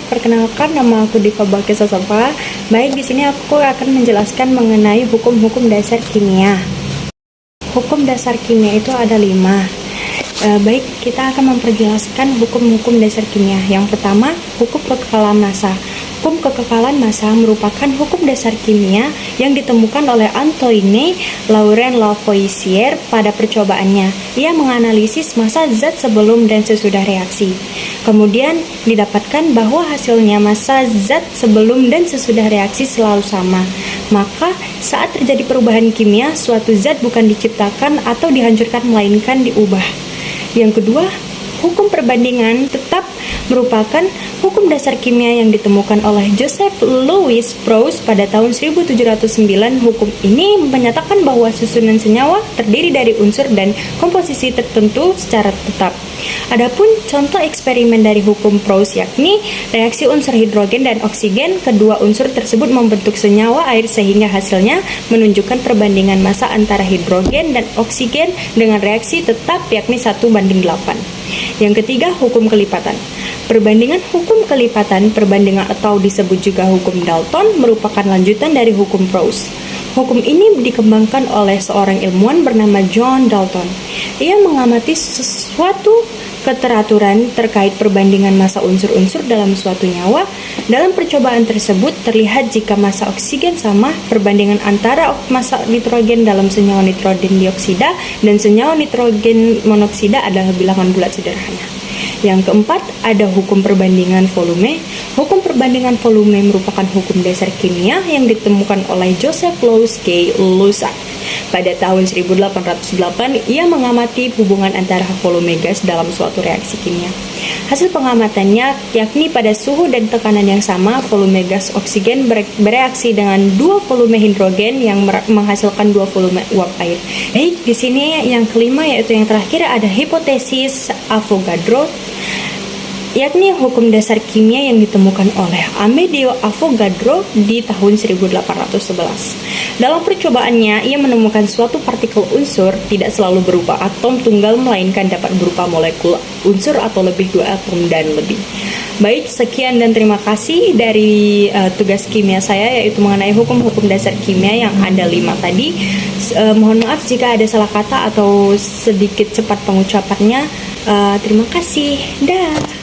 perkenalkan, nama aku Diva Bakti Sasofa. Baik, di sini aku akan menjelaskan mengenai hukum-hukum dasar kimia. Hukum dasar kimia itu ada 5. Baik, kita akan memperjelaskan hukum-hukum dasar kimia. Yang pertama, hukum kekekalan massa. Hukum kekekalan massa merupakan hukum dasar kimia yang ditemukan oleh Antoine Laurent Lavoisier pada percobaannya. Ia menganalisis massa zat sebelum dan sesudah reaksi. Kemudian didapatkan bahwa hasilnya massa zat sebelum dan sesudah reaksi selalu sama. Maka saat terjadi perubahan kimia, suatu zat bukan diciptakan atau dihancurkan melainkan diubah. Yang kedua, hukum perbandingan tetap merupakan hukum dasar kimia yang ditemukan oleh Joseph Louis Proust pada tahun 1709. Hukum ini menyatakan bahwa susunan senyawa terdiri dari unsur dan komposisi tertentu secara tetap. Adapun contoh eksperimen dari hukum Proust yakni reaksi unsur hidrogen dan oksigen, kedua unsur tersebut membentuk senyawa air sehingga hasilnya menunjukkan perbandingan massa antara hidrogen dan oksigen dengan reaksi tetap yakni 1:8. Yang ketiga, hukum kelipatan. Perbandingan hukum kelipatan, perbandingan atau disebut juga hukum Dalton, merupakan lanjutan dari hukum Proust. Hukum ini dikembangkan oleh seorang ilmuwan bernama John Dalton. Ia mengamati sesuatu keteraturan terkait perbandingan massa unsur-unsur dalam suatu nyawa. Dalam percobaan tersebut terlihat jika massa oksigen sama, perbandingan antara massa nitrogen dalam senyawa nitrogen dioksida dan senyawa nitrogen monoksida adalah bilangan bulat sederhana. Yang keempat, ada hukum perbandingan volume. Hukum perbandingan volume merupakan hukum dasar kimia yang ditemukan oleh Joseph Louis K. Lossac. Pada tahun 1808, ia mengamati hubungan antara volume gas dalam suatu reaksi kimia. Hasil pengamatannya yakni pada suhu dan tekanan yang sama, volume gas oksigen bereaksi dengan 2 volume hidrogen yang menghasilkan 2 volume uap air. Baik, di sini yang kelima yaitu yang terakhir ada hipotesis Avogadro, yakni hukum dasar kimia yang ditemukan oleh Amedeo Avogadro di tahun 1811. Dalam percobaannya, ia menemukan suatu partikel unsur tidak selalu berupa atom tunggal, melainkan dapat berupa molekul unsur atau lebih 2 atom dan lebih. Baik, sekian dan terima kasih dari tugas kimia saya, yaitu mengenai hukum-hukum dasar kimia yang ada 5 tadi. Mohon maaf jika ada salah kata atau sedikit cepat pengucapannya. Terima kasih. Dah.